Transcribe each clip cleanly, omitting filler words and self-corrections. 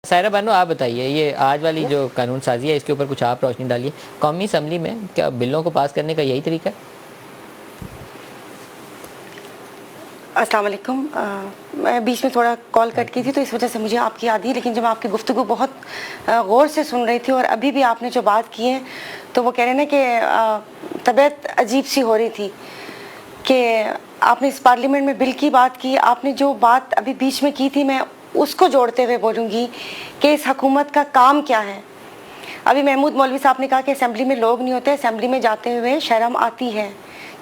سائرہ بانو آپ بتائیے یہ آج والی جو قانون سازی ہے اس کے اوپر کچھ آپ روشنی ڈالیے. قومی اسمبلی میں کیا بلوں کو پاس کرنے کا یہی طریقہ ہے؟ السلام علیکم. میں بیچ میں تھوڑا کال کٹ کی تھی تو اس وجہ سے مجھے آپ کی یاد ہی, لیکن جب آپ کی گفتگو بہت غور سے سن رہی تھی اور ابھی بھی آپ نے جو بات کی ہے تو وہ کہہ رہے ہیں نا کہ طبیعت عجیب سی ہو رہی تھی کہ آپ نے اس پارلیمنٹ میں بل کی بات کی. آپ نے جو بات ابھی بیچ میں کی تھی میں اس کو جوڑتے ہوئے بولوں گی کہ اس حکومت کا کام کیا ہے. ابھی محمود مولوی صاحب نے کہا کہ اسمبلی میں لوگ نہیں ہوتے, اسمبلی میں جاتے ہوئے شرم آتی ہے.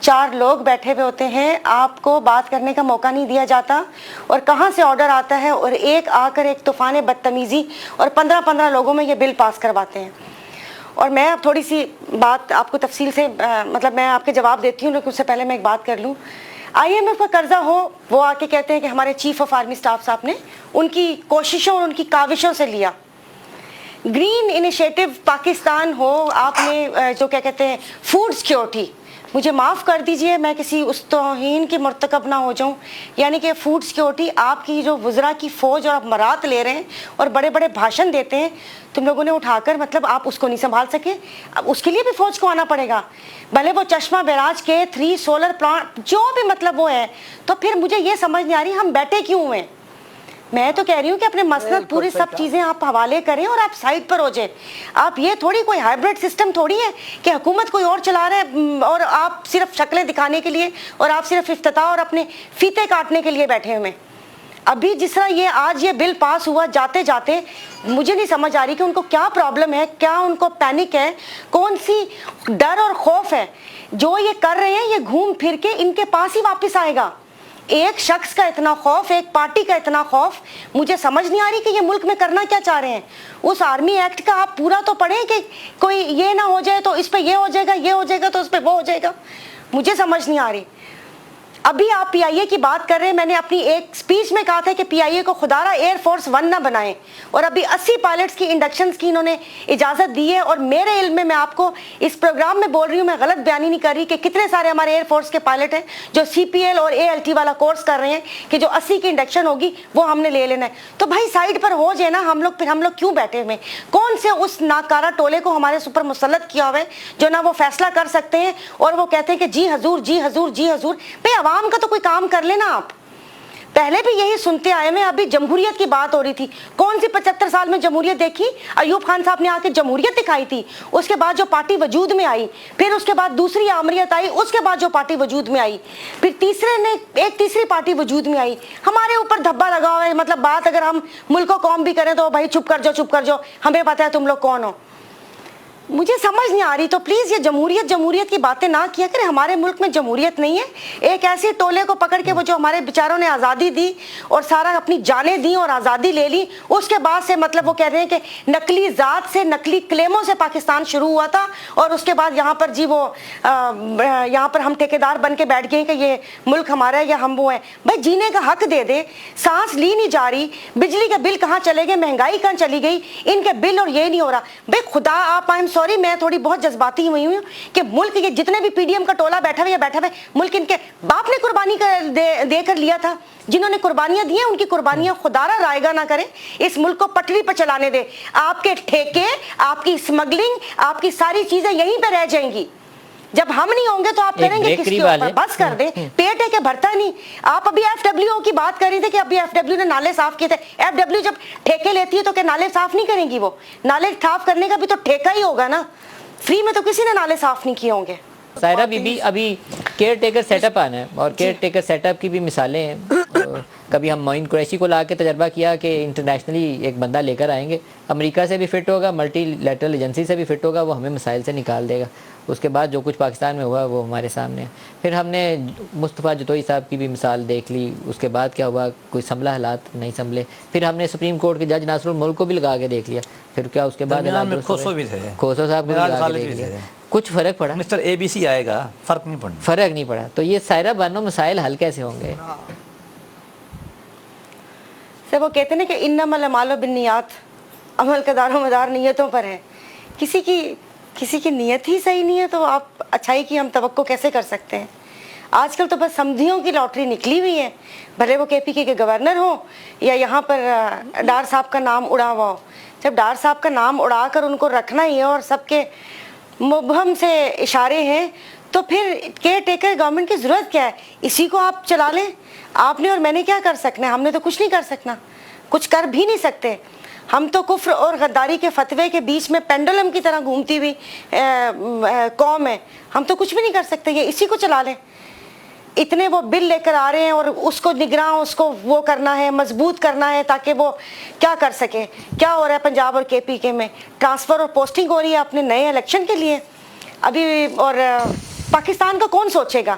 4 لوگ بیٹھے ہوئے ہوتے ہیں, آپ کو بات کرنے کا موقع نہیں دیا جاتا اور کہاں سے آرڈر آتا ہے اور ایک آ کر ایک طوفان بدتمیزی اور 15 لوگوں میں یہ بل پاس کرواتے ہیں. اور میں اب تھوڑی سی بات آپ کو تفصیل سے مطلب میں آپ کے جواب دیتی ہوں, لیکن اس سے پہلے میں ایک بات کر لوں. IMF کا قرضہ ہو, وہ آ کے کہتے ہیں کہ ہمارے چیف آف آرمی اسٹاف صاحب نے ان کی کوششوں اور ان کی کاوشوں سے لیا. گرین انیشیٹو پاکستان ہو, آپ نے جو کیا کہتے ہیں فوڈ سیکیورٹی, مجھے معاف کر دیجئے میں کسی اس توہین کی مرتکب نہ ہو جاؤں, یعنی کہ فوڈ سیکیورٹی آپ کی جو وزراء کی فوج اور آپ مرات لے رہے ہیں اور بڑے بڑے بھاشن دیتے ہیں, تم لوگوں نے اٹھا کر مطلب آپ اس کو نہیں سنبھال سکے. اب اس کے لیے بھی فوج کو آنا پڑے گا, بھلے وہ چشمہ بیراج کے 3 سولر پلانٹ جو بھی مطلب وہ ہے. تو پھر مجھے یہ سمجھ نہیں آ رہی ہم بیٹھے کیوں ہیں. میں تو کہہ رہی ہوں کہ اپنے مسند پوری سب چیزیں آپ حوالے کریں اور آپ سائڈ پر ہو جائیں. آپ یہ تھوڑی کوئی ہائبرڈ سسٹم تھوڑی ہے کہ حکومت کوئی اور چلا رہا ہے اور آپ صرف شکلیں دکھانے کے لیے اور آپ صرف افتتاح اور اپنے فیتے کاٹنے کے لیے بیٹھے ہوئے. ابھی جس طرح یہ بل پاس ہوا, جاتے جاتے مجھے نہیں سمجھ آ رہی کہ ان کو کیا پرابلم ہے, کیا ان کو پینک ہے, کون سی ڈر اور خوف ہے. جو یہ کر رہے ہیں یہ گھوم پھر کے ان کے پاس ہی واپس آئے گا. ایک شخص کا اتنا خوف, ایک پارٹی کا اتنا خوف, مجھے سمجھ نہیں آ رہی کہ یہ ملک میں کرنا کیا چاہ رہے ہیں. اس آرمی ایکٹ کا آپ پورا تو پڑھیں کہ کوئی یہ نہ ہو جائے تو اس پہ یہ ہو جائے گا, یہ ہو جائے گا تو اس پہ وہ ہو جائے گا. مجھے سمجھ نہیں آ رہی. ابھی آپ PIA کی بات کر رہے ہیں, میں نے اپنی ایک سپیچ میں کہا تھا کہ PIA کو خدارہ ایئر فورس 1 نہ بنائیں, اور ابھی 80 پائلٹس کی انڈکشنز کی انہوں نے اجازت دی ہے. اور میرے علم میں آپ کو اس پروگرام میں بول رہی ہوں, میں غلط بیانی نہیں کر رہی, کہ کتنے سارے ہمارے ایئر فورس کے پائلٹ ہیں جو CPL اور ALT والا کورس کر رہے ہیں کہ جو 80 کی انڈکشن ہوگی وہ ہم نے لے لینا ہے. تو بھائی سائڈ پر ہو جائے نا ہم لوگ, پھر ہم لوگ کیوں بیٹھے ہوئے. کون سے اس ناکارہ ٹولے کو ہمارے اوپر مسلط کیا ہوا ہے جو نہ وہ فیصلہ کر سکتے ہیں اور وہ کہتے ہیں کہ جی حضور جی حضور جی حضور. بھائی عوام کا تو کوئی کام کر لینا. آپ پہلے بھی یہی سنتے آئے ہیں. ابھی جمہوریت کی بات ہو رہی تھی, کون سی 75 سال میں جمہوریت دیکھی؟ ایوب خان صاحب نے آ کے جمہوریت دکھائی تھی, اس کے بعد جو پارٹی وجود میں آئی, پھر اس کے بعد دوسری آمریت آئی, اس کے بعد جو پارٹی وجود میں آئی, پھر تیسری پارٹی وجود میں آئی. ہمارے اوپر دھبا لگا ہوا ہے. مطلب بات اگر ہم ملک و قوم بھی کریں تو بھائی چپ کر جاؤ, ہمیں پتہ ہے تم لوگ کون ہو. مجھے سمجھ نہیں آ رہی. تو پلیز یہ جمہوریت کی باتیں نہ کیا کریں. ہمارے ملک میں جمہوریت نہیں ہے. ایک ایسی ٹولے کو پکڑ کے وہ جو ہمارے بیچاروں نے آزادی دی اور سارا اپنی جانیں دی اور آزادی لے لی, اس کے بعد سے مطلب وہ کہہ رہے ہیں کہ نقلی ذات سے, نقلی کلیموں سے پاکستان شروع ہوا تھا, اور اس کے بعد یہاں پر جی وہ یہاں پر ہم ٹھیکیدار بن کے بیٹھ گئے کہ یہ ملک ہمارا ہے یا ہم وہ ہیں. بھائی جینے کا حق دے دے. سانس لی نہیں جا رہی, بجلی کے بل کہاں چلے گئے, مہنگائی کہاں چلی گئی, ان کے بل اور یہ نہیں ہو رہا. بھائی خدا آپ سوری میں تھوڑی بہت جذباتی ہوئی ہوں کہ ملک یہ جتنے بھی PDM کا ٹولہ بیٹھا ہوئے ملک ان کے باپ نے قربانی دے کر لیا تھا. جنہوں نے قربانیاں دی ہیں ان کی قربانیاں خدارہ رائگاں نہ کریں. اس ملک کو پٹری پہ چلانے دے. آپ کے ٹھیکے, آپ کی اسمگلنگ, آپ کی ساری چیزیں یہیں پہ رہ جائیں گی. جب ہم نہیں ہوں گے تو آپ کریں گے کس کے اوپر؟ بس کر دیں. پیٹ ہے کہ بھرتا نہیں. آپ ابھی FWO کی بات کر رہی تھے کہ ابھی FW نے نالے صاف کیے تھے. FW جب ٹھیکے لیتی ہے تو کہ نالے صاف نہیں کریں گی, وہ نالے صاف کرنے کا بھی تو ٹھیکہ ہی ہوگا نا. فری میں تو کسی نے نالے صاف نہیں کیے ہوں گے. سائرہ بی بی, ابھی کیئر ٹیکر سیٹ اپ آنا ہے, اور کیئر ٹیکر سیٹ اپ کی بھی مثالیں ہیں. کبھی ہم معین قریشی کو لا کے تجربہ کیا کہ انٹرنیشنلی ایک بندہ لے کر آئیں گے, امریکہ سے بھی فٹ ہوگا, ملٹی لیٹرل ایجنسی سے بھی فٹ ہوگا, وہ ہمیں مسائل سے نکال دے گا. اس کے بعد جو کچھ پاکستان میں ہوا وہ ہمارے سامنے ہے. پھر ہم نے مصطفیٰ جتوئی صاحب کی بھی مثال دیکھ لی. اس کے بعد کیا ہوا, کوئی سنبھلا حالات نہیں سنبھلے. پھر ہم نے سپریم کورٹ کے جج ناصر الملک کو بھی لگا کے دیکھ لیا. پھر کیا اس کے بعد کھوسو صاحب کو بھی لگا کے دیکھ لیا. کچھ فرق پڑا؟ مسٹر ABC آئے گا, فرق نہیں پڑا. تو یہ سائرہ بانو مسائل حل کیسے ہوں گے؟ سر وہ کہتے ہیں نا کہ انما الاعمال بالنیات, عمل کا دار و مدار نیتوں پر ہے. کسی کی نیت ہی صحیح نہیں ہے تو آپ اچھائی کی ہم توقع کیسے کر سکتے ہیں؟ آج کل تو بس سمدھیوں کی لاٹری نکلی ہوئی ہے, بھلے وہ KPK کے گورنر ہوں یا یہاں پر ڈار صاحب کا نام اڑا ہوا ہو. جب ڈار صاحب کا نام اڑا کر ان کو رکھنا ہی ہے اور سب کے مبہم سے اشارے ہیں, تو پھر کیئر ٹیکر گورنمنٹ کی ضرورت کیا ہے؟ اسی کو آپ چلا لیں. آپ نے اور میں نے کیا کر سکنا ہے؟ ہم نے تو کچھ نہیں کر سکنا, کچھ کر بھی نہیں سکتے. ہم تو کفر اور غداری کے فتوے کے بیچ میں پینڈولم کی طرح گھومتی ہوئی قوم ہے. ہم تو کچھ بھی نہیں کر سکتے, یہ اسی کو چلا لیں. اتنے وہ بل لے کر آ رہے ہیں اور اس کو نگراں, اس کو وہ کرنا ہے, مضبوط کرنا ہے تاکہ وہ کیا کر سکے. کیا ہو رہا ہے پنجاب اور KPK میں؟ ٹرانسفر اور پوسٹنگ ہو رہی ہے اپنے نئے الیکشن کے لیے ابھی. اور پاکستان کا کون سوچے گا؟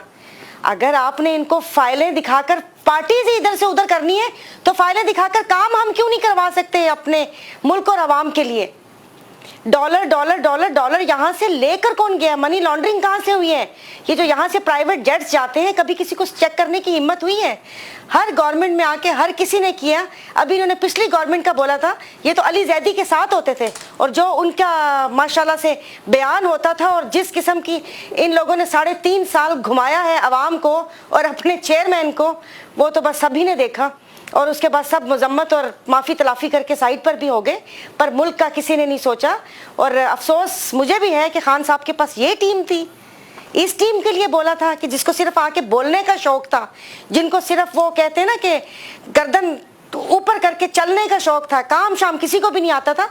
اگر آپ نے ان کو فائلیں دکھا کر پارٹیز ہی ادھر سے ادھر کرنی ہے تو فائلیں دکھا کر کام ہم کیوں نہیں کروا سکتے اپنے ملک اور عوام کے لیے؟ ڈالر ڈالر ڈالر ڈالر یہاں سے لے کر کون گیا؟ منی لانڈرنگ کہاں سے ہوئی ہے؟ یہ جو یہاں سے پرائیویٹ جیٹس جاتے ہیں, کبھی کسی کو چیک کرنے کی ہمت ہوئی ہے؟ ہر گورنمنٹ میں آ کے ہر کسی نے کیا. ابھی انہوں نے پچھلی گورنمنٹ کا بولا تھا, یہ تو علی زیدی کے ساتھ ہوتے تھے, اور جو ان کا ماشاءاللہ سے بیان ہوتا تھا, اور جس قسم کی ان لوگوں نے 3.5 سال گھمایا ہے عوام کو اور اپنے چیئرمین کو, وہ تو بس سبھی نے دیکھا. اور اس کے بعد سب مذمت اور معافی تلافی کر کے سائڈ پر بھی ہو گئے, پر ملک کا کسی نے نہیں سوچا. اور افسوس مجھے بھی ہے کہ خان صاحب کے پاس یہ ٹیم تھی, اس ٹیم کے لیے بولا تھا کہ جس کو صرف آ کے بولنے کا شوق تھا, جن کو صرف وہ کہتے ہیں نا کہ گردن اوپر کر کے چلنے کا شوق تھا, کام شام کسی کو بھی نہیں آتا تھا,